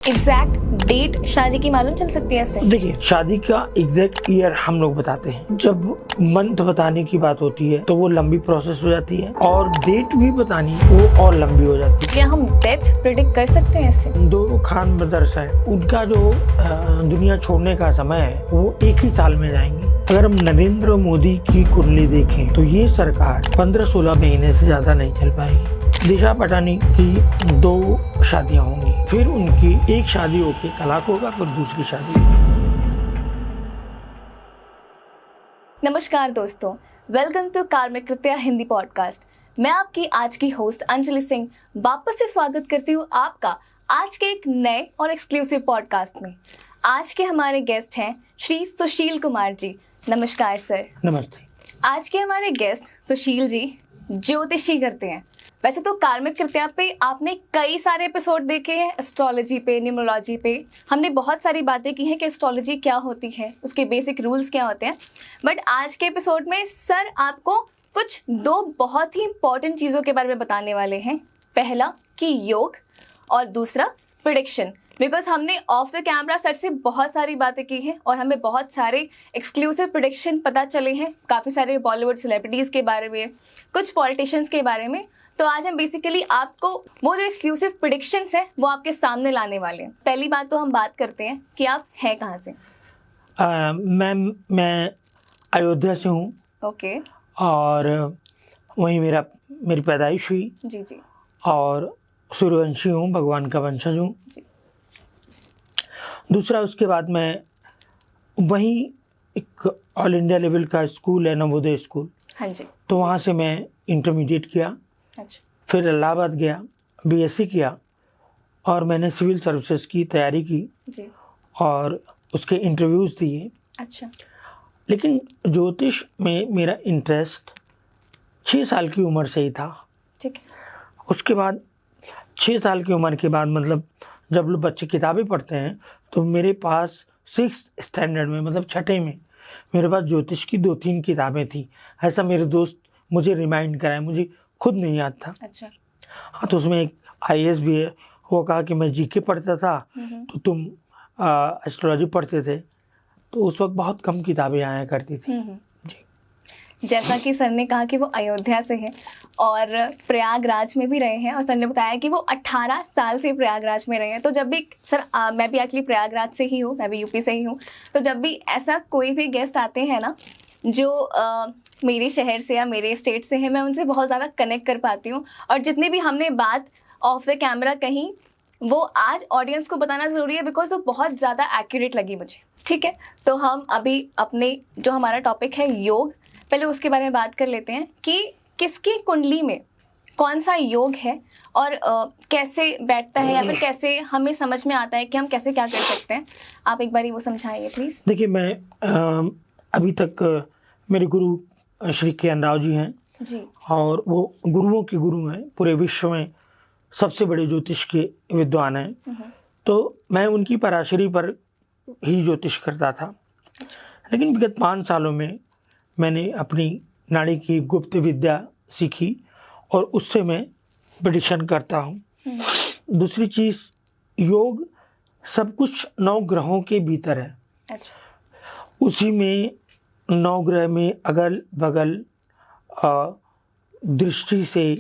Exact date शादी की मालूम चल सकती है इससे? देखिए, शादी का एग्जैक्ट ईयर हम लोग बताते हैं। जब मंथ बताने की बात होती है तो वो लंबी प्रोसेस हो जाती है, और डेट भी बतानी वो और लंबी हो जाती है। क्या हम डेथ प्रिडिक्ट कर सकते हैं इससे? दो खान ब्रदर्स हैं, उनका जो दुनिया छोड़ने का समय है वो एक ही साल में जाएंगे। अगर हम नरेंद्र मोदी की कुंडली देखें तो ये सरकार 15-16 महीने से ज्यादा नहीं चल पाएगी। दिशा पटानी की 2 शादियां होंगी, फिर उनकी एक शादी होके तलाक होगा, फिर दूसरी शादी होगी। नमस्कार दोस्तों, वेलकम टू कार्मिक कृत्या हिंदी पॉडकास्ट। मैं आपकी आज की होस्ट अंजलि सिंह वापस से स्वागत करती हूँ आपका आज के एक नए और एक्सक्लूसिव पॉडकास्ट में। आज के हमारे गेस्ट हैं श्री सुशील कुमार जी। नमस्कार सर। नमस्ते। आज के हमारे गेस्ट सुशील जी ज्योतिषी करते हैं। वैसे तो कार्मिक कृत्या पे आपने कई सारे एपिसोड देखे हैं, एस्ट्रोलॉजी पे, न्यूमरोलॉजी पे। हमने बहुत सारी बातें की हैं कि एस्ट्रोलॉजी क्या होती है, उसके बेसिक रूल्स क्या होते हैं। बट आज के एपिसोड में सर आपको कुछ 2 बहुत ही इंपॉर्टेंट चीज़ों के बारे में बताने वाले हैं। पहला कि योग, और दूसरा प्रेडिक्शन। बिकॉज हमने ऑफ द कैमरा सर से बहुत सारी बातें की हैं और हमें बहुत सारे एक्सक्लूसिव प्रेडिक्शन पता चले हैं, काफ़ी सारे बॉलीवुड सेलिब्रिटीज़ के बारे में, कुछ पॉलिटिशियंस के बारे में। तो आज हम बेसिकली आपको वो जो एक्सक्लूसिव प्रेडिक्शंस हैं वो आपके सामने लाने वाले हैं। पहली बात तो हम बात करते हैं कि आप हैं कहाँ से? मैं अयोध्या से हूँ। ओके। और वहीं मेरी पैदाइश हुई। जी जी। और सूर्यवंशी हूँ, भगवान का वंशज हूँ। दूसरा, उसके बाद मैं वहीं एक ऑल इंडिया लेवल का स्कूल है, नवोदय स्कूल। हाँ जी। तो वहाँ से मैं इंटरमीडिएट किया। अच्छा। फिर इलाहाबाद गया, बीएससी किया, और मैंने सिविल सर्विसेज की तैयारी की जी। और उसके इंटरव्यूज़ दिए। अच्छा। लेकिन ज्योतिष में मेरा इंटरेस्ट 6 साल की उम्र से ही था। ठीक है। उसके बाद 6 साल की उम्र के बाद, मतलब जब लोग बच्चे किताबें पढ़ते हैं, तो मेरे पास 6th स्टैंडर्ड में, मतलब 6ठे में, मेरे पास ज्योतिष की 2-3 किताबें थी। ऐसा मेरे दोस्त मुझे रिमाइंड कराए, मुझे खुद नहीं याद था। अच्छा। हाँ, तो उसमें एक आईएएस भी है, वो कहा कि मैं जीके पढ़ता था तो तुम एस्ट्रोलॉजी पढ़ते थे। तो उस वक्त बहुत कम किताबें आया करती थी। जैसा कि सर ने कहा कि वो अयोध्या से हैं और प्रयागराज में भी रहे हैं, और सर ने बताया कि वो 18 साल से प्रयागराज में रहे हैं। तो जब भी सर मैं भी एक्चुअली प्रयागराज से ही हूँ, मैं भी यूपी से ही हूँ। तो जब भी ऐसा कोई भी गेस्ट आते हैं ना जो मेरे शहर से या मेरे स्टेट से है, मैं उनसे बहुत ज़्यादा कनेक्ट कर पाती हूँ। और जितनी भी हमने बात ऑफ द कैमरा कही वो आज ऑडियंस को बताना ज़रूरी है, बिकॉज वो बहुत ज़्यादा एक्यूरेट लगी मुझे। ठीक है, तो हम अभी अपने जो हमारा टॉपिक है योग, पहले उसके बारे में बात कर लेते हैं कि किसकी कुंडली में कौन सा योग है और कैसे बैठता है, या फिर कैसे हमें समझ में आता है कि हम कैसे क्या कर सकते हैं। आप एक बार वो समझाइए प्लीज़। देखिए, मैं अभी तक मेरे गुरु श्री के.एन. राव जी हैं जी। और वो गुरुओं के गुरु हैं, पूरे विश्व में सबसे बड़े ज्योतिष के विद्वान हैं। तो मैं उनकी पराशरी पर ही ज्योतिष करता था। लेकिन विगत 5 सालों में मैंने अपनी नाड़ी की गुप्त विद्या सीखी और उससे मैं प्रेडिक्शन करता हूँ। दूसरी चीज़, योग सब कुछ 9 ग्रहों के भीतर है। अच्छा। उसी में 9 ग्रह में अगल बगल दृष्टि से,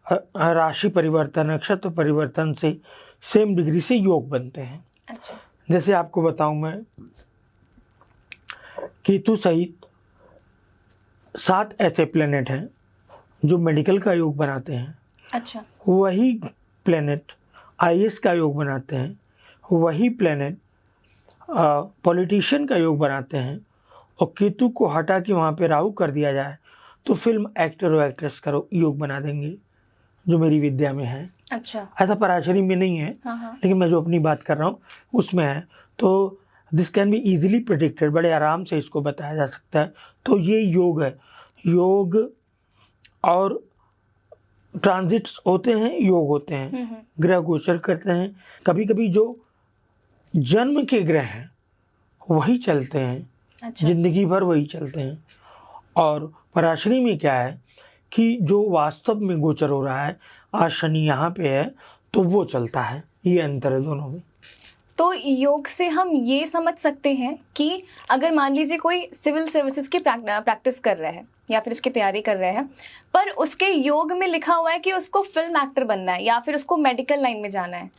राशि परिवर्तन, नक्षत्र परिवर्तन से सेम डिग्री से योग बनते हैं। अच्छा। जैसे आपको बताऊं, मैं केतु सहित 7 ऐसे प्लेनेट हैं जो मेडिकल का योग बनाते हैं। अच्छा। वही प्लेनेट आईएएस का योग बनाते हैं। वही प्लेनेट पॉलिटिशियन का योग बनाते हैं। और केतु को हटा के वहाँ पे राहु कर दिया जाए तो फिल्म एक्टर और एक्ट्रेस का योग बना देंगे, जो मेरी विद्या में है। अच्छा। ऐसा पराशरी में नहीं है। हाँ। लेकिन मैं जो अपनी बात कर रहा हूँ उसमें है। तो this can be easily predicted, बड़े आराम से इसको बताया जा सकता है। तो ये योग है। योग और ट्रांजिट्स होते हैं, योग होते हैं, ग्रह गोचर करते हैं। कभी कभी जो जन्म के ग्रह हैं वही चलते हैं। अच्छा। जिंदगी भर वही चलते हैं। और पराशरी में क्या है कि जो वास्तव में गोचर हो रहा है, आज शनि यहाँ पे है तो वो चलता है। ये अंतर है दोनों में। तो योग से हम ये समझ सकते हैं कि अगर मान लीजिए कोई सिविल सर्विसेज की प्रैक्टिस कर रहा है या फिर उसकी तैयारी कर रहा है, पर उसके योग में लिखा हुआ है कि उसको फिल्म एक्टर बनना है या फिर उसको मेडिकल लाइन में जाना है,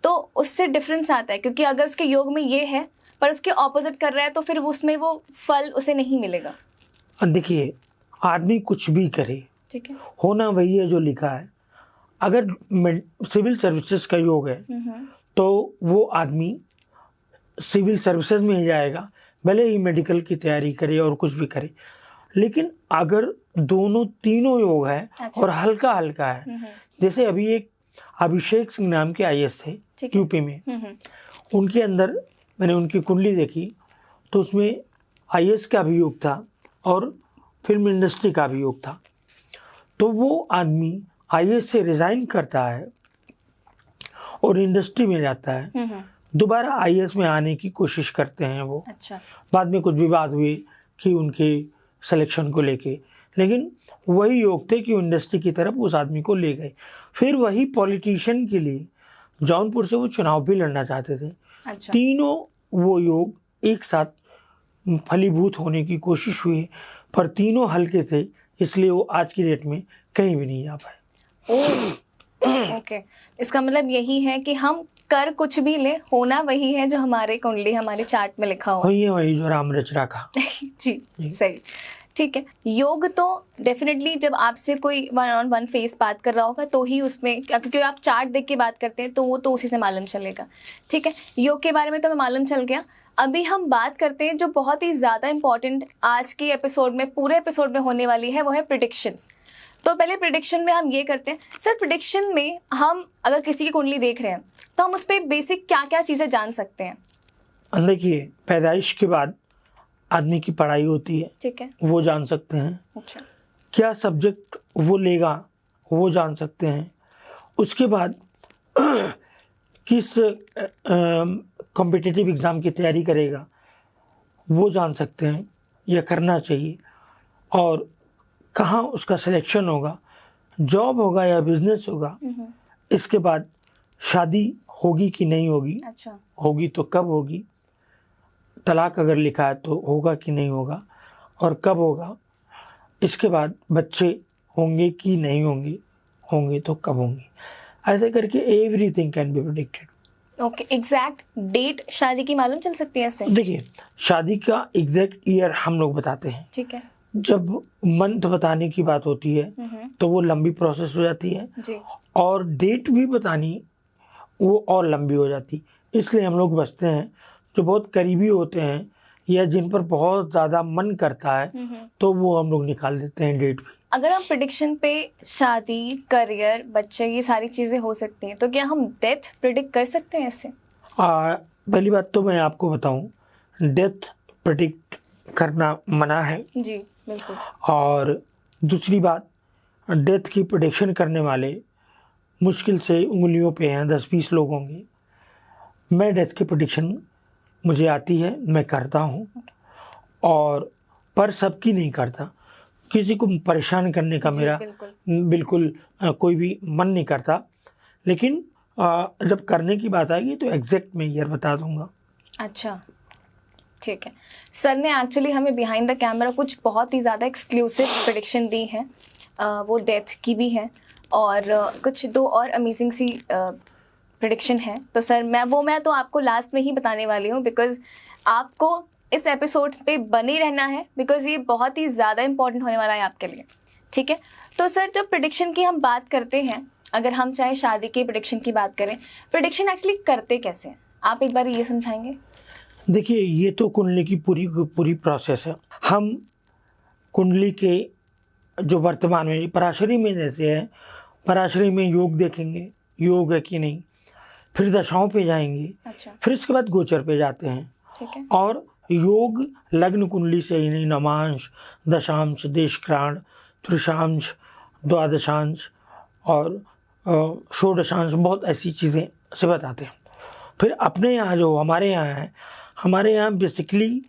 तो उससे डिफरेंस आता है, क्योंकि अगर उसके योग में ये है पर उसके ऑपोजिट कर रहा है तो फिर उसमें वो फल उसे नहीं मिलेगा। देखिए, आदमी कुछ भी करे, ठीक है, होना वही है जो लिखा है। अगर सिविल सर्विसेज का योग है तो वो आदमी सिविल सर्विसेज में ही जाएगा, भले ही मेडिकल की तैयारी करे और कुछ भी करे। लेकिन अगर दोनों तीनों योग है अच्छा। और हल्का हल्का है, जैसे अभी एक अभिषेक सिंह नाम के आईएएस थे यूपी में, उनके अंदर मैंने उनकी कुंडली देखी तो उसमें आईएएस का भी योग था और फिल्म इंडस्ट्री का भी योग था। तो वो आदमी आईएएस से रिज़ाइन करता है और इंडस्ट्री में जाता है, दोबारा आईएएस में आने की कोशिश करते हैं वो। अच्छा। बाद में कुछ विवाद हुए कि उनके सिलेक्शन को लेके, लेकिन वही योग थे कि इंडस्ट्री की तरफ उस आदमी को ले गए। फिर वही पॉलिटिशियन के लिए जौनपुर से वो चुनाव भी लड़ना चाहते थे। अच्छा। तीनों वो योग एक साथ फलीभूत होने की कोशिश हुई, पर तीनों हल्के थे, इसलिए वो आज की डेट में कहीं भी नहीं जा पाए। ओके, इसका मतलब यही है कि हम कर कुछ भी ले, होना वही है जो हमारे कुंडली हमारे चार्ट में लिखा हो। वही जो राम रच रखा। जी, सही, ठीक है। योग तो डेफिनेटली जब आपसे कोई वन ऑन वन फेस बात कर रहा होगा तो ही उसमें, क्योंकि आप चार्ट देख के बात करते हैं तो वो तो उसी से मालूम चलेगा। ठीक है, योग के बारे में तो हमें मालूम चल गया। अभी हम बात करते हैं जो बहुत ही ज़्यादा इंपॉर्टेंट आज के एपिसोड में, पूरे एपिसोड में होने वाली है, वो है प्रिडिक्शंस। तो पहले प्रिडिक्शन में हम ये करते हैं सर, प्रिडिक्शन में हम अगर किसी की कुंडली देख रहे हैं तो हम उस पर बेसिक क्या क्या चीज़ें जान सकते हैं? देखिए, पैदाइश के बाद आदमी की पढ़ाई होती है, ठीक है, वो जान सकते हैं। अच्छा, क्या सब्जेक्ट वो लेगा वो जान सकते हैं। उसके बाद किस कॉम्पिटिटिव एग्ज़ाम की तैयारी करेगा वो जान सकते हैं, यह करना चाहिए। और कहाँ उसका सिलेक्शन होगा, जॉब होगा या बिजनेस होगा। इसके बाद शादी होगी कि नहीं होगी, अच्छा, होगी तो कब होगी, तलाक अगर लिखा है तो होगा कि नहीं होगा और कब होगा। इसके बाद बच्चे होंगे कि नहीं होंगे, होंगे तो कब होंगे। ऐसे करके everything can be predicted. Okay, exact date शादी की मालूम चल सकती है ऐसे? देखिए, शादी का एग्जैक्ट ईयर हम लोग बताते हैं। ठीक है, जब मंथ बताने की बात होती है तो वो लंबी प्रोसेस हो जाती है जी, और डेट भी बतानी वो और लंबी हो जाती। इसलिए हम लोग बचते हैं जो बहुत करीबी होते हैं या जिन पर बहुत ज़्यादा मन करता है तो वो हम लोग निकाल देते हैं डेट भी। अगर हम प्रिडिक्शन पे शादी, करियर, बच्चे, ये सारी चीज़ें हो सकती हैं, तो क्या हम डेथ प्रिडिक्ट कर सकते हैं इससे? पहली बात तो मैं आपको बताऊं, डेथ प्रिडिक्ट करना मना है। जी, बिल्कुल। और दूसरी बात, डेथ की प्रिडिक्शन करने वाले मुश्किल से उंगलियों पे हैं, 10-20 लोग होंगे। मैं डेथ की प्रिडिक्शन मुझे आती है, मैं करता हूँ, और पर सबकी नहीं करता। किसी को परेशान करने का मेरा बिल्कुल कोई भी मन नहीं करता। लेकिन जब करने की बात आएगी तो एग्जैक्ट मैं ईयर बता दूंगा। अच्छा, ठीक है। सर ने एक्चुअली हमें बिहाइंड द कैमरा कुछ बहुत ही ज़्यादा एक्सक्लूसिव प्रेडिक्शन दी है, वो डेथ की भी है और कुछ 2 और अमेजिंग सी प्रेडिक्शन है। तो सर मैं तो आपको लास्ट में ही बताने वाली हूँ, बिकॉज आपको इस एपिसोड पे बने रहना है, बिकॉज ये बहुत ही ज़्यादा इंपॉर्टेंट होने वाला है आपके लिए। ठीक है, तो सर जब प्रेडिक्शन की हम बात करते हैं, अगर हम चाहे शादी की प्रेडिक्शन की बात करें, प्रेडिक्शन एक्चुअली करते कैसे हैं, आप एक बार ये समझाएंगे? देखिए, ये तो कुंडली की पूरी प्रोसेस है। हम कुंडली के जो वर्तमान में पराशरी में देते हैं, पराशरी में योग देखेंगे, योग है कि नहीं, फिर दशाओं पे जाएंगे। अच्छा, फिर उसके बाद गोचर पे जाते हैं। ठीक है, और योग लग्न कुंडली से ही नहीं, नवांश, दशांश, देशक्राण, त्रिशांश, द्वादशांश और षोडशांश, बहुत ऐसी चीज़ें से बताते हैं। फिर अपने यहाँ जो हमारे यहाँ है, हमारे यहाँ बेसिकली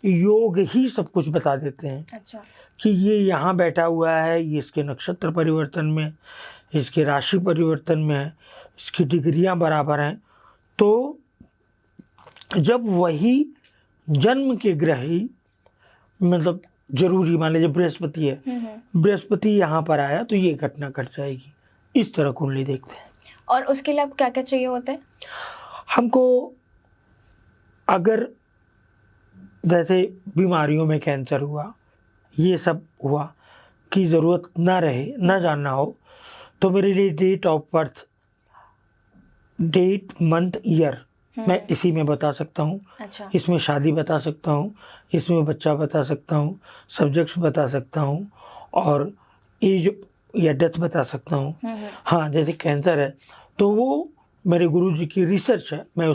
योग ही सब कुछ बता देते हैं। अच्छा, कि ये यहाँ बैठा हुआ है, ये इसके नक्षत्र परिवर्तन में, इसके राशि परिवर्तन में है, इसकी डिग्रियाँ बराबर हैं। तो जब वही जन्म के ग्रह ही मतलब जरूरी, मान लीजिए बृहस्पति है, बृहस्पति यहाँ पर आया तो ये घटना घट जाएगी, इस तरह कुंडली देखते हैं। और उसके लिए आपको क्या क्या चाहिए होता है? हमको अगर जैसे बीमारियों में कैंसर हुआ, ये सब हुआ की ज़रूरत ना रहे, ना जानना हो, तो मेरे लिए date of birth, date, month, year मैं इसी में बता सकता हूँ। अच्छा। इसमें शादी बता सकता हूँ, इसमें बच्चा बता सकता हूँ, सब्जेक्ट्स बता सकता हूँ, और एज या डेथ बता सकता हूँ। हाँ, जैसे कैंसर है तो वो मेरे गुरुजी की रिसर्च है, मैं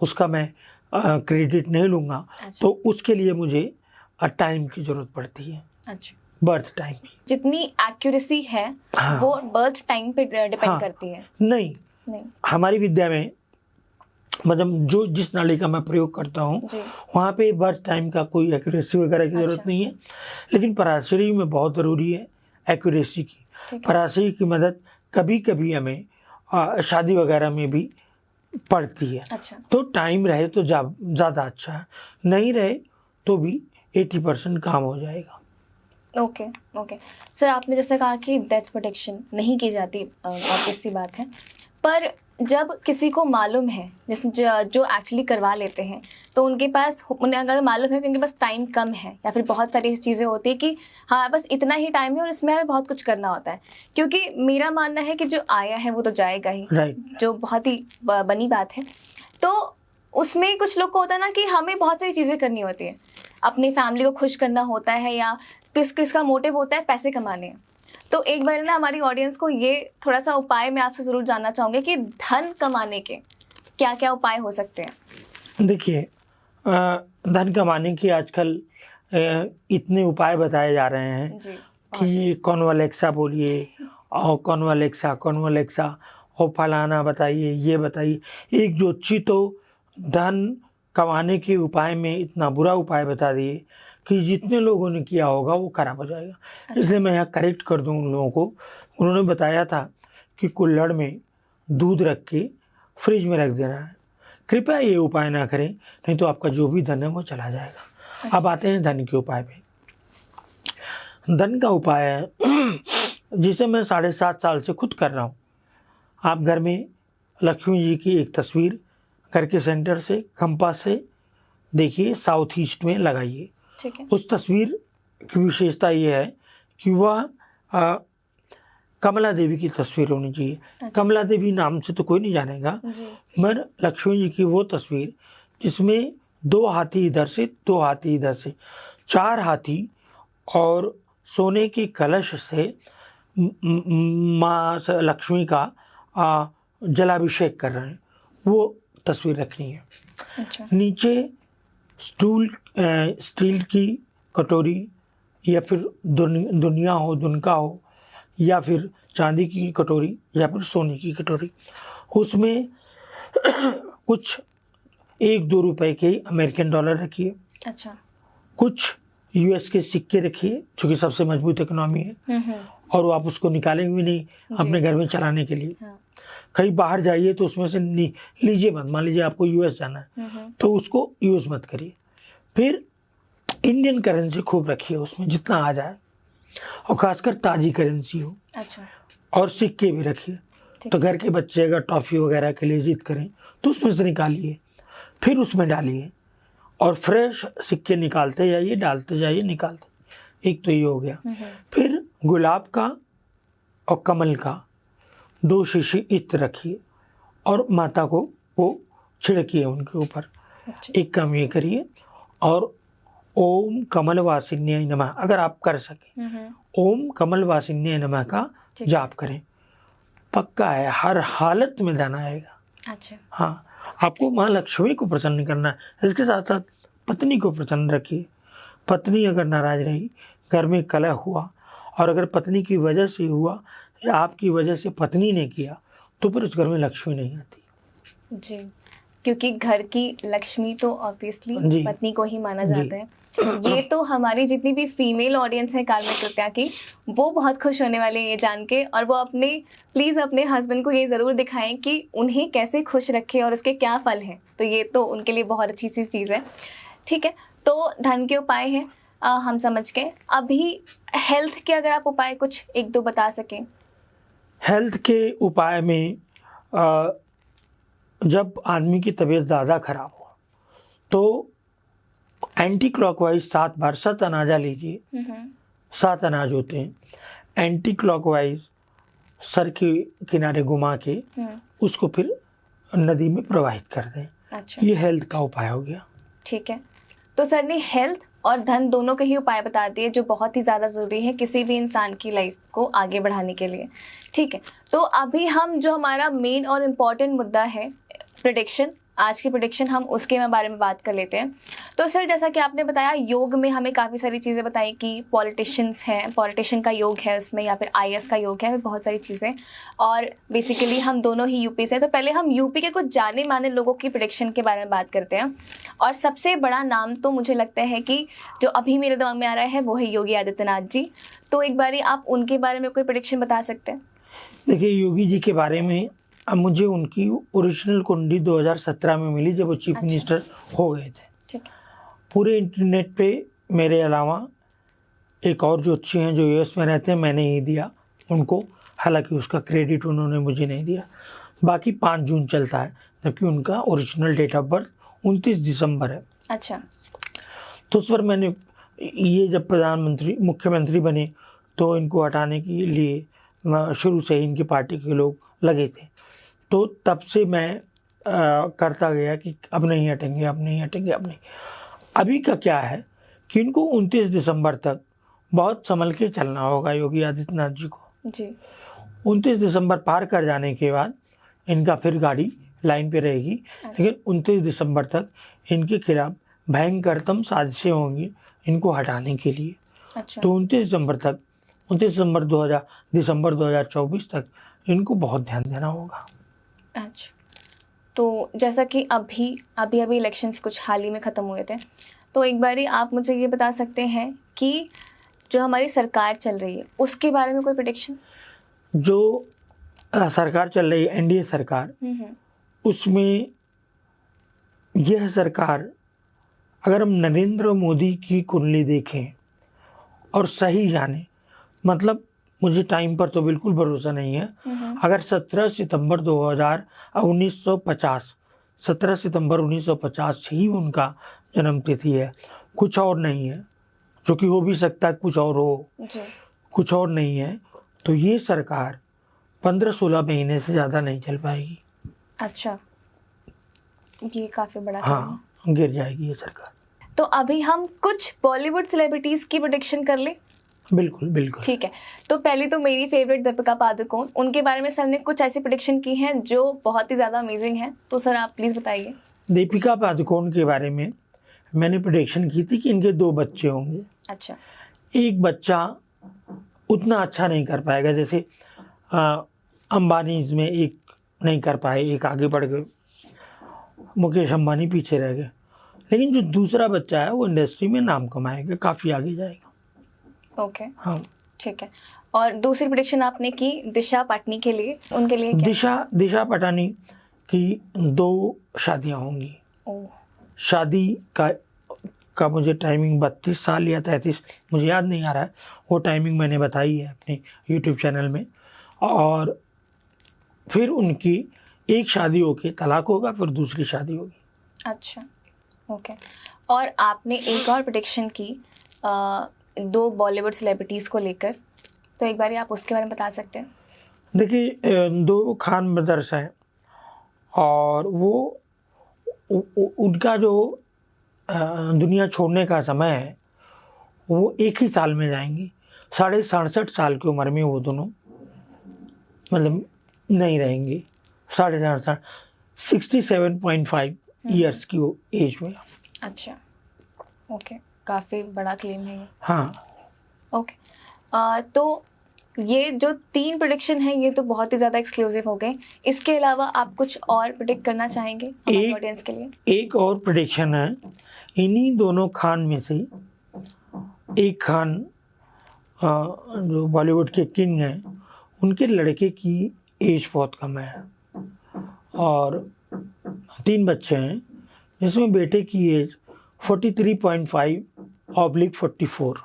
उसका मैं क्रेडिट नहीं लूँगा। अच्छा। तो उसके लिए मुझे टाइम की ज़रूरत पड़ती है। अच्छा। बर्थ टाइम की जितनी एक्यूरेसी है हाँ। वो बर्थ टाइम पे डिपेंड हाँ। करती है? नहीं, हमारी विद्या में मतलब जो जिस नाली का मैं प्रयोग करता हूँ वहाँ पे बर्थ टाइम का कोई एक्यूरेसी वगैरह की ज़रूरत नहीं है, लेकिन पराशरी में बहुत ज़रूरी है एक्यूरेसी की। पराशरी की मदद कभी कभी हमें शादी वगैरह में भी पड़ती है। अच्छा। तो टाइम रहे तो ज़्यादा अच्छा है, नहीं रहे तो भी 80% काम हो जाएगा। ओके ओके सर, आपने जैसे कहा कि डेथ प्रोटेक्शन नहीं की जाती, ऑब्वियस सी बात है, पर जब किसी को मालूम है, जो एक्चुअली करवा लेते हैं, तो उनके पास, उन्हें अगर मालूम है कि उनके पास टाइम कम है या फिर बहुत सारी चीज़ें होती है कि हाँ बस इतना ही टाइम है और इसमें हमें बहुत कुछ करना होता है, क्योंकि मेरा मानना है कि जो आया है वो तो जाएगा ही, जो बहुत ही बनी बात है। तो उसमें कुछ लोग को होता है ना कि हमें बहुत सारी चीज़ें करनी होती है, अपनी फैमिली को खुश करना होता है, या किसका मोटिव होता है पैसे कमाने। तो एक बार ना हमारी ऑडियंस को ये थोड़ा सा उपाय मैं आपसे ज़रूर जानना चाहूँगी कि धन कमाने के क्या क्या उपाय हो सकते हैं? देखिए, धन कमाने के आजकल इतने उपाय बताए जा रहे हैं कि ये कॉन्वालेक्सा बोलिए, और कॉन्वालेक्सा और फलाना बताइए, ये बताइए। एक ज्योतिषी तो धन कमाने के उपाय में इतना बुरा उपाय बता दिए कि जितने लोगों ने किया होगा वो खराब हो जाएगा। इसलिए मैं यहाँ करेक्ट कर दूँ उन लोगों को। उन्होंने बताया था कि कुल्हड़ में दूध रख के फ्रिज में रख देना है। कृपया ये उपाय ना करें, नहीं तो आपका जो भी धन है वो चला जाएगा। अब आते हैं धन के उपाय पे। धन का उपाय है जिसे मैं 7.5 साल से खुद कर रहा हूँ। आप घर में लक्ष्मी जी की एक तस्वीर घर के सेंटर से कंपास से देखिए, साउथ ईस्ट में लगाइए। उस तस्वीर की विशेषता ये है कि वह कमला देवी की तस्वीर होनी चाहिए। अच्छा। कमला देवी नाम से तो कोई नहीं जानेगा, मगर लक्ष्मी जी की वो तस्वीर जिसमें 2 हाथी इधर से, 2 हाथी इधर से, 4 हाथी और सोने के कलश से माँ लक्ष्मी का जलाभिषेक कर रहे हैं, वो तस्वीर रखनी है। अच्छा। नीचे स्टील की कटोरी या फिर दुनिया हो, दुनका हो, या फिर चांदी की कटोरी या फिर सोने की कटोरी, उसमें कुछ 1-2 रुपए के अमेरिकन डॉलर रखिए। अच्छा। कुछ यूएस के सिक्के रखिए, चूँकि सबसे मजबूत इकोनॉमी है, और आप उसको निकालेंगे भी नहीं अपने घर में चलाने के लिए। हाँ। कहीं बाहर जाइए तो उसमें से लीजिए मत। मान लीजिए आपको यूएस जाना है तो उसको यूज़ मत करिए। फिर इंडियन करेंसी खूब रखिए उसमें जितना आ जाए, और खासकर ताज़ी करेंसी हो। अच्छा। और सिक्के भी रखिए। तो घर के बच्चे अगर टॉफ़ी वगैरह के लिए जिद करें तो उसमें से निकालिए, फिर उसमें डालिए, और फ्रेश सिक्के निकालते जाइए, डालते जाइए, निकालते। एक तो ये हो गया। फिर गुलाब का और कमल का 2 शीशी इत्र रखिए और माता को वो छिड़किए उनके ऊपर। अच्छा। एक काम ये करिए, और ओम कमल वासिन्याय नमः अगर आप कर सकें, ओम कमल वासिन्याय नमः का जाप करें। पक्का है हर हालत में धन आएगा। अच्छा। हाँ, आपको माँ लक्ष्मी को प्रसन्न करना है, इसके साथ साथ पत्नी को प्रसन्न रखिए। पत्नी अगर नाराज रही, घर में कलह हुआ, और अगर पत्नी की वजह से हुआ या आपकी वजह से पत्नी ने किया, तो फिर उस घर में लक्ष्मी नहीं आती। जी, क्योंकि घर की लक्ष्मी तो ऑब्वियसली पत्नी को ही माना जाता है। ये तो हमारी जितनी भी फीमेल ऑडियंस है कार्मिक कृत्या की, वो बहुत खुश होने वाले हैं ये जान के, और वो प्लीज़ अपने हस्बैंड को ये ज़रूर दिखाएं कि उन्हें कैसे खुश रखें और उसके क्या फल हैं। तो ये तो उनके लिए बहुत अच्छी सी चीज़ है। ठीक है, तो धन के उपाय हैं, हम समझ गए। अभी हेल्थ के अगर आप उपाय कुछ एक दो बता सकें। हेल्थ के उपाय में जब आदमी की तबीयत ज़्यादा खराब हो तो एंटी क्लॉकवाइज 7 बार सत अनाजा लीजिए। 7 अनाज होते हैं, एंटी क्लॉकवाइज सर के किनारे घुमा के उसको फिर नदी में प्रवाहित कर दें। अच्छा, ये हेल्थ का उपाय हो गया। ठीक है, तो सर ने हेल्थ और धन दोनों के ही उपाय बता दिए जो बहुत ही ज़्यादा ज़रूरी है किसी भी इंसान की लाइफ को आगे बढ़ाने के लिए। ठीक है, तो अभी हम जो हमारा मेन और इम्पॉर्टेंट मुद्दा है प्रेडिक्शन, आज की प्रेडिक्शन, हम उसके बारे में बात कर लेते हैं। तो सर जैसा कि आपने बताया, योग में हमें काफ़ी सारी चीज़ें बताई कि पॉलिटिशियंस हैं, पॉलिटिशियन का योग है उसमें, या फिर आईएएस का योग है, बहुत सारी चीज़ें, और बेसिकली हम दोनों ही यूपी से। तो पहले हम यूपी के कुछ जाने माने लोगों की प्रेडिक्शन के बारे में बात करते हैं। और सबसे बड़ा नाम तो मुझे लगता है कि जो अभी मेरे दिमाग में आ रहा है वो है योगी आदित्यनाथ जी। तो एक बारी आप उनके बारे में कोई प्रेडिक्शन बता सकते हैं? देखिए, योगी जी के बारे में अब मुझे उनकी ओरिजिनल कुंडली 2017 में मिली जब वो चीफ मिनिस्टर हो गए थे। ठीक। पूरे इंटरनेट पे मेरे अलावा एक और ज्योतिषी हैं जो यूएस में रहते हैं, मैंने ही दिया उनको, हालांकि उसका क्रेडिट उन्होंने मुझे नहीं दिया। बाकी 5 जून चलता है, जबकि उनका ओरिजिनल डेट ऑफ बर्थ 29 दिसंबर है। अच्छा, तो उस पर मैंने ये जब मुख्यमंत्री बने तो इनको हटाने के लिए शुरू से ही इनकी पार्टी के लोग लगे थे। तो तब से मैं करता गया कि अब नहीं हटेंगे, अब नहीं हटेंगे, अब नहीं। अभी का क्या है कि इनको 29 दिसंबर तक बहुत संभल के चलना होगा योगी आदित्यनाथ जी को जी। 29 दिसंबर पार कर जाने के बाद इनका फिर गाड़ी लाइन पे रहेगी। लेकिन 29 दिसंबर तक इनके खिलाफ भयंकरतम साजिशें होंगी इनको हटाने के लिए। अच्छा। तो 29 दिसंबर 2024 तक इनको बहुत ध्यान देना होगा। अच्छा, तो जैसा कि अभी इलेक्शंस कुछ हाल ही में ख़त्म हुए थे, तो एक बारी आप मुझे ये बता सकते हैं कि जो हमारी सरकार चल रही है उसके बारे में कोई प्रेडिक्शन? जो सरकार चल रही है एनडीए सरकार, उसमें यह सरकार, अगर हम नरेंद्र मोदी की कुंडली देखें और सही जाने, मतलब मुझे टाइम पर तो बिल्कुल भरोसा नहीं है, अगर 17 सितंबर 1950 ही उनका जन्म तिथि है, कुछ और नहीं है, जो कि हो भी सकता है कुछ और हो जी। कुछ और नहीं है, तो ये सरकार 15-16 महीने से ज़्यादा नहीं चल पाएगी। अच्छा, ये काफ़ी बड़ा हाँ, गिर जाएगी ये सरकार। तो अभी हम कुछ बॉलीवुड सेलिब्रिटीज़ की प्रेडिक्शन कर ले? बिल्कुल बिल्कुल। ठीक है, तो पहली तो मेरी फेवरेट दीपिका पादुकोण, उनके बारे में सर ने कुछ ऐसी प्रेडिक्शन की हैं जो बहुत ही ज़्यादा अमेजिंग है, तो सर आप प्लीज़ बताइए। दीपिका पादुकोण के बारे में मैंने प्रेडिक्शन की थी कि इनके 2 बच्चे होंगे। अच्छा। एक बच्चा उतना अच्छा नहीं कर पाएगा, जैसे अंबानी में एक नहीं कर पाए, एक आगे बढ़ गए, मुकेश अंबानी पीछे रह गए। लेकिन जो दूसरा बच्चा है वो इंडस्ट्री में नाम कमाएगा, काफ़ी आगे जाएगा। ओके। हाँ, ठीक है, और दूसरी प्रेडिक्शन आपने की दिशा पाटनी के लिए, उनके लिए क्या? दिशा पटानी की 2 शादियां होंगी। शादी का मुझे टाइमिंग 32 साल या 33, मुझे याद नहीं आ रहा है, वो टाइमिंग मैंने बताई है अपने यूट्यूब चैनल में। और फिर उनकी एक शादी होके तलाक होगा, फिर दूसरी शादी होगी। अच्छा, ओके। और आपने एक और प्रेडिक्शन की 2 बॉलीवुड सेलिब्रिटीज़ को लेकर, तो एक बार आप उसके बारे में बता सकते हैं? देखिए, 2 खान ब्रदर्स हैं और वो उनका जो दुनिया छोड़ने का समय है वो एक ही साल में जाएंगी। 67.5 साल की उम्र में वो दोनों मतलब नहीं रहेंगे। 67.5 67.5 ईयर्स की एज में। अच्छा, ओके, काफ़ी बड़ा क्लेम है ये। हाँ, ओके। तो ये जो 3 प्रेडिक्शन है ये तो बहुत ही ज़्यादा एक्सक्लूसिव हो गए, इसके अलावा आप कुछ और प्रेडिक्ट करना चाहेंगे हमारे ऑडियंस के लिए? एक और प्रेडिक्शन है, इन्हीं दोनों खान में से एक खान जो बॉलीवुड के किंग हैं, उनके लड़के की एज बहुत कम है और 3 बच्चे हैं, जिसमें बेटे की एज 43.5/44,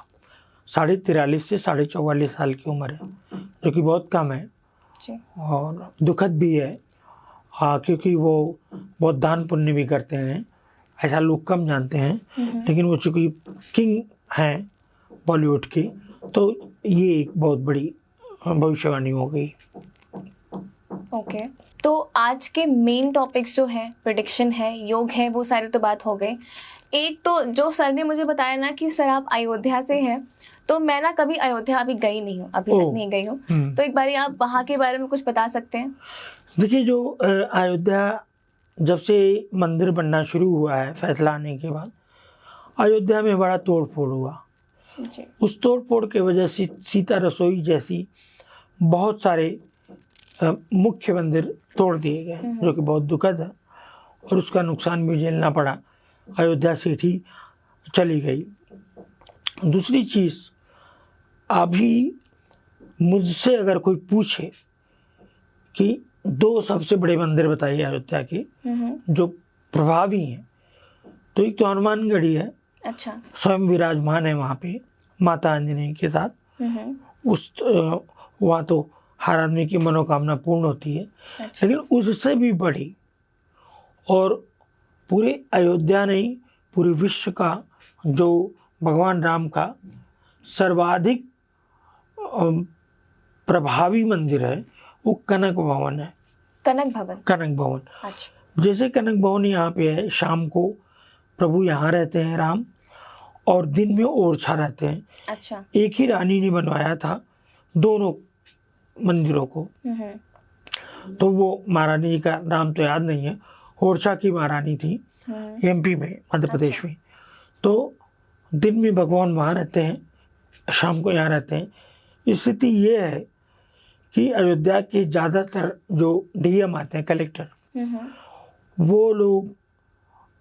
43.5 से 44.5 साल की उम्र है, जो कि बहुत कम है जी। और दुखद भी है। क्योंकि वो बहुत दान पुण्य भी करते हैं, ऐसा लोग कम जानते हैं, लेकिन वो चूँकि किंग हैं बॉलीवुड की, तो ये एक बहुत बड़ी भविष्यवाणी हो गई। ओके, तो आज के मेन टॉपिक्स जो हैं, प्रेडिक्शन है, योग है, वो सारे तो बात हो गई। एक तो जो सर ने मुझे बताया ना कि सर आप अयोध्या से हैं, तो मैं ना कभी अयोध्या अभी गई नहीं हूँ, अभी तक नहीं गई हूँ, तो एक बार आप वहाँ के बारे में कुछ बता सकते हैं? देखिए, जो अयोध्या जब से मंदिर बनना शुरू हुआ है फैसला आने के बाद, अयोध्या में बड़ा तोड़ फोड़ हुआ जी। उस तोड़ फोड़ के वजह से सीता रसोई जैसी बहुत सारे मुख्य मंदिर तोड़ दिए गए, जो कि बहुत दुखद है और उसका नुकसान भी झेलना पड़ा। अयोध्या सीट ही चली गई। दूसरी चीज़, अभी मुझसे अगर कोई पूछे कि 2 सबसे बड़े मंदिर बताइए अयोध्या के जो प्रभावी हैं, तो एक तो हनुमानगढ़ी है। अच्छा। स्वयं विराजमान है वहाँ पे माता आंजनेय के साथ। वहाँ तो हर आदमी की मनोकामना पूर्ण होती है। अच्छा। लेकिन उससे भी बड़ी और पूरे अयोध्या नहीं, पूरे विश्व का जो भगवान राम का सर्वाधिक प्रभावी मंदिर है, वो कनक भवन है। कनक भवन। कनक भवन। अच्छा। जैसे कनक भवन यहाँ पे है, शाम को प्रभु यहाँ रहते हैं राम, और दिन में ओरछा रहते हैं। अच्छा। एक ही रानी ने बनवाया था दोनों मंदिरों को, तो वो महारानी जी का नाम तो याद नहीं है, ओरछा की महारानी थी एमपी में, मध्य प्रदेश अच्छा। में। तो दिन में भगवान वहाँ रहते हैं, शाम को यहाँ रहते हैं। स्थिति ये है कि अयोध्या के ज़्यादातर जो डीएम आते हैं, कलेक्टर, वो लोग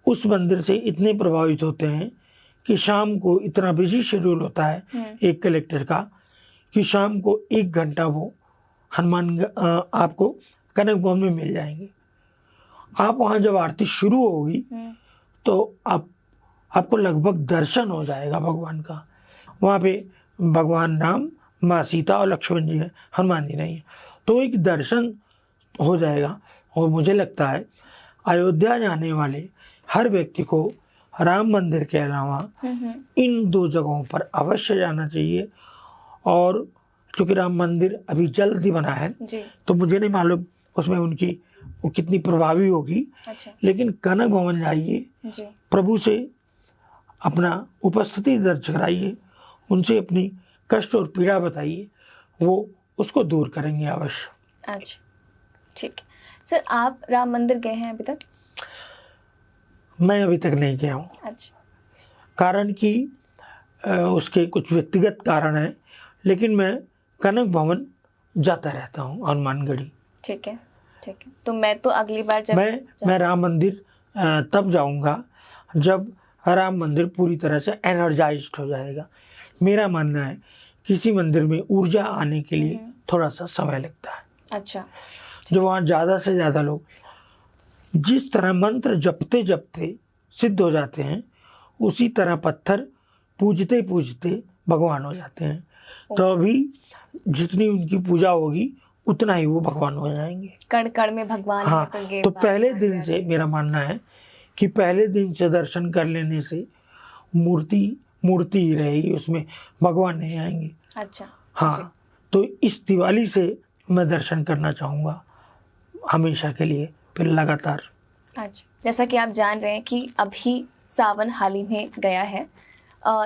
उस मंदिर से इतने प्रभावित होते हैं कि शाम को इतना बिजी शेड्यूल होता है एक कलेक्टर का कि शाम को 1 घंटा वो आपको कनक भवन में मिल जाएंगे। आप वहाँ जब आरती शुरू होगी तो आपको लगभग दर्शन हो जाएगा भगवान का। वहाँ पे भगवान राम, माँ सीता और लक्ष्मण जी है, हनुमान जी नहीं है, तो एक दर्शन हो जाएगा। और मुझे लगता है अयोध्या जाने वाले हर व्यक्ति को राम मंदिर के अलावा इन 2 जगहों पर अवश्य जाना चाहिए। और क्योंकि राम मंदिर अभी जल्द ही बना है जी। तो मुझे नहीं मालूम उसमें उनकी वो कितनी प्रभावी होगी। अच्छा। लेकिन कनक भवन जाइए, प्रभु से अपना उपस्थिति दर्ज कराइए, उनसे अपनी कष्ट और पीड़ा बताइए, वो उसको दूर करेंगे अवश्य। अच्छा, ठीक है। सर, आप राम मंदिर गए हैं अभी तक? मैं अभी तक नहीं गया हूँ। अच्छा। कारण कि उसके कुछ व्यक्तिगत कारण हैं, लेकिन मैं कनक भवन जाता रहता हूँ, हनुमानगढ़ी। ठीक है, ठीक है। तो मैं तो अगली बार जब मैं राम मंदिर तब जाऊँगा जब राम मंदिर पूरी तरह से एनर्जाइज्ड हो जाएगा। मेरा मानना है किसी मंदिर में ऊर्जा आने के लिए थोड़ा सा समय लगता है। अच्छा। जो वहाँ ज़्यादा से ज़्यादा लोग जिस तरह मंत्र जपते जपते सिद्ध हो जाते हैं, उसी तरह पत्थर पूजते पूजते भगवान हो जाते हैं। तो अभी जितनी उनकी पूजा होगी उतना ही वो भगवान हो जाएंगे। कण कण में भगवान हाँ, है, तो पहले दिन से मेरा मानना है कि पहले दिन से दर्शन कर लेने से मूर्ति ही रहेगी, उसमें भगवान नहीं आएंगे। अच्छा। हाँ, तो इस दिवाली से मैं दर्शन करना चाहूँगा हमेशा के लिए, फिर लगातार। अच्छा, जैसा कि आप जान रहे हैं कि अभी सावन हाल ही में गया है,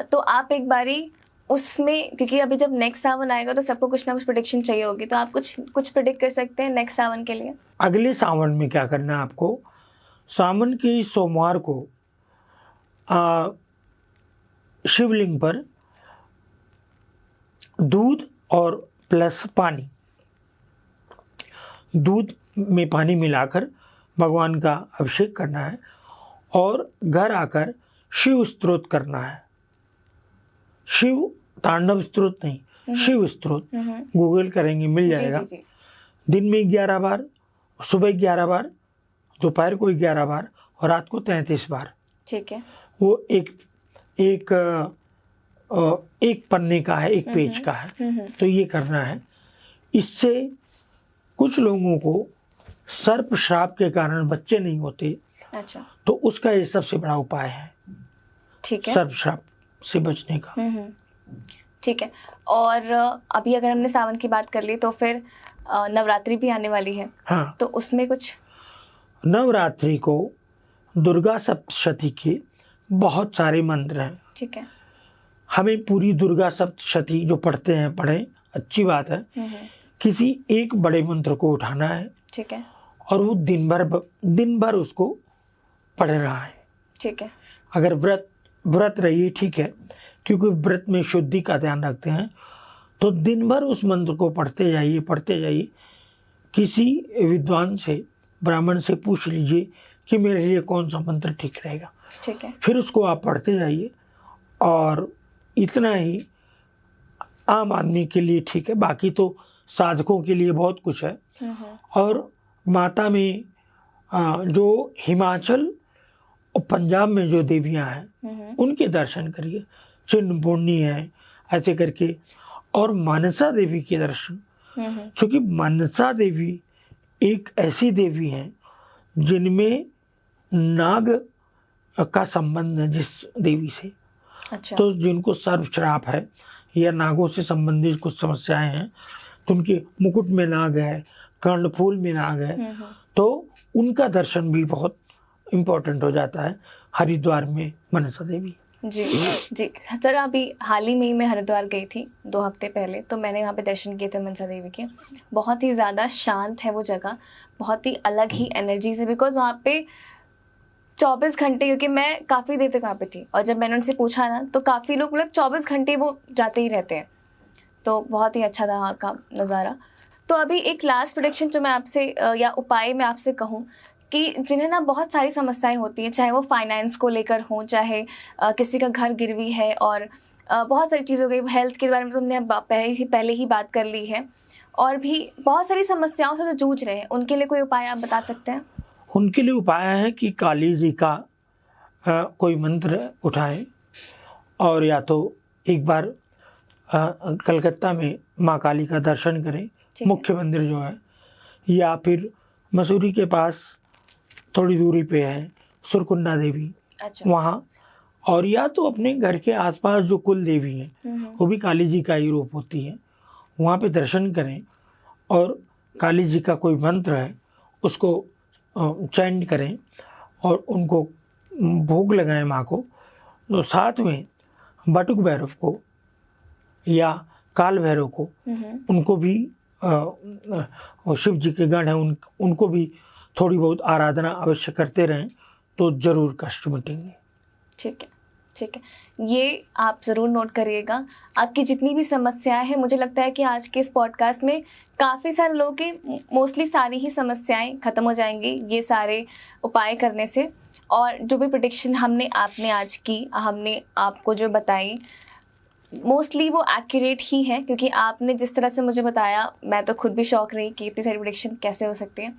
तो आप एक बारी उसमें, क्योंकि अभी जब नेक्स्ट सावन आएगा तो सबको कुछ ना कुछ प्रेडिक्शन चाहिए होगी, तो आप कुछ प्रेडिक्ट कर सकते हैं नेक्स्ट सावन के लिए? अगले सावन में क्या करना है आपको, सावन के सोमवार को शिवलिंग पर दूध और प्लस पानी, दूध में पानी मिलाकर भगवान का अभिषेक करना है और घर आकर शिव स्तोत्र करना है। शिव तांडव स्तोत्र नहीं, शिव स्तोत्र गूगल करेंगे मिल जाएगा। जी, जी, जी। दिन में 11 बार, सुबह 11 बार, दोपहर को 11 बार और रात को 33 बार। ठीक है। वो एक पन्ने का है, एक पेज का है, तो ये करना है। इससे कुछ लोगों को सर्प श्राप के कारण बच्चे नहीं होते, अच्छा, तो उसका ये सबसे बड़ा उपाय है, ठीक है। सर्प श्राप से बचने का। ठीक है। और अभी अगर हमने सावन की बात कर ली तो फिर नवरात्रि भी आने वाली है। हाँ, तो उसमें कुछ नवरात्रि को दुर्गा सप्तशती के बहुत सारे मंत्र हैं। ठीक है। हमें पूरी दुर्गा सप्तशती जो पढ़ते हैं पढ़ें, अच्छी बात है। किसी एक बड़े मंत्र को उठाना है, ठीक है, और वो दिन भर उसको पढ़ना है। ठीक है। अगर व्रत रहिए ठीक है, क्योंकि व्रत में शुद्धि का ध्यान रखते हैं, तो दिन भर उस मंत्र को पढ़ते जाइए। किसी विद्वान से, ब्राह्मण से पूछ लीजिए कि मेरे लिए कौन सा मंत्र ठीक रहेगा। ठीक है। फिर उसको आप पढ़ते जाइए, और इतना ही आम आदमी के लिए ठीक है, बाकी तो साधकों के लिए बहुत कुछ है। और माता में जो हिमाचल और पंजाब में जो देवियां हैं उनके दर्शन करिए, चिन्नपूर्णी है ऐसे करके, और मानसा देवी के दर्शन, क्योंकि मानसा देवी एक ऐसी देवी हैं जिनमें नाग का संबंध है जिस देवी से। अच्छा। तो जिनको सर्प श्राप है या नागों से संबंधित कुछ समस्याएं हैं, तो उनके मुकुट में नाग है, कर्णफूल में नाग है, तो उनका दर्शन भी बहुत इम्पोर्टेंट हो जाता है हरिद्वार में मनसा देवी। जी जी सर, अभी हाल ही में मैं हरिद्वार गई थी 2 हफ्ते पहले, तो मैंने वहाँ पे दर्शन किए थे मनसा देवी के। बहुत ही ज़्यादा शांत है वो जगह, बहुत ही अलग ही एनर्जी से, बिकॉज वहाँ पे 24 घंटे, क्योंकि मैं काफ़ी देर तक वहाँ पे थी और जब मैंने उनसे पूछा ना तो काफ़ी लोग मतलब 24 घंटे वो जाते ही रहते हैं। तो बहुत ही अच्छा था वहाँ का नज़ारा। तो अभी एक लास्ट प्रेडिक्शन जो मैं आपसे या उपाय मैं आपसे कहूँ कि जिन्हें ना बहुत सारी समस्याएं होती हैं, चाहे वो फाइनेंस को लेकर हों, चाहे किसी का घर गिरवी है, और बहुत सारी चीज़ हो गई। हेल्थ के बारे में तो हमने पहले ही बात कर ली है, और भी बहुत सारी समस्याओं से जो जूझ रहे हैं उनके लिए कोई उपाय आप बता सकते हैं? उनके लिए उपाय है कि काली जी का कोई मंत्र उठाएं, और या तो एक बार कलकत्ता में माँ काली का दर्शन करें, मुख्य मंदिर जो है, या फिर मसूरी के पास थोड़ी दूरी पे है सुरकुंडा देवी। अच्छा। वहाँ, और या तो अपने घर के आसपास जो कुल देवी हैं वो भी काली जी का ही रूप होती है, वहाँ पे दर्शन करें, और काली जी का कोई मंत्र है उसको चैंट करें और उनको भोग लगाएं माँ को। तो साथ में बटुक भैरव को या काल भैरव को, उनको भी शिव जी के गण हैं, उनको भी थोड़ी बहुत आराधना अवश्य करते रहें, तो जरूर कष्ट मिटेंगे। ठीक है, ठीक है, ये आप ज़रूर नोट करिएगा। आपकी जितनी भी समस्याएं हैं, मुझे लगता है कि आज के इस पॉडकास्ट में काफ़ी सारे लोगों की मोस्टली सारी ही समस्याएं ख़त्म हो जाएंगी ये सारे उपाय करने से। और जो भी प्रेडिक्शन आपने आज की, हमने आपको जो बताई, मोस्टली वो एक्यूरेट ही है, क्योंकि आपने जिस तरह से मुझे बताया मैं तो खुद भी शॉक रही कि इतनी सारी प्रेडिक्शन कैसे हो सकती है।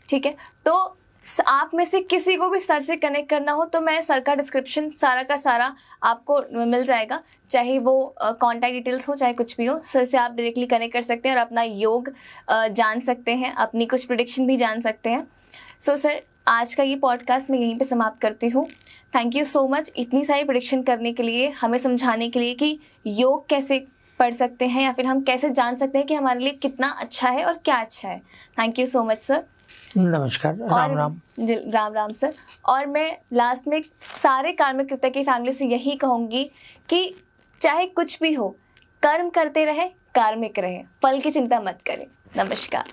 ठीक है, तो आप में से किसी को भी सर से कनेक्ट करना हो तो मैं सर का डिस्क्रिप्शन सारा का सारा आपको मिल जाएगा, चाहे वो कॉन्टैक्ट डिटेल्स हो चाहे कुछ भी हो। सर से आप डायरेक्टली कनेक्ट कर सकते हैं और अपना योग जान सकते हैं, अपनी कुछ प्रेडिक्शन भी जान सकते हैं। सो सर, आज का ये पॉडकास्ट मैं यहीं पे समाप्त करती हूँ। थैंक यू सो मच इतनी सारी प्रेडिक्शन करने के लिए, हमें समझाने के लिए कि योग कैसे पढ़ सकते हैं या फिर हम कैसे जान सकते हैं कि हमारे लिए कितना अच्छा है और क्या अच्छा है। Thank you so much sir. नमस्कार, राम राम। राम राम सर। और मैं लास्ट में सारे कार्मिक कृत्य की फैमिली से यही कहूँगी कि चाहे कुछ भी हो, कर्म करते रहे, कार्मिक रहे, फल की चिंता मत करें। नमस्कार।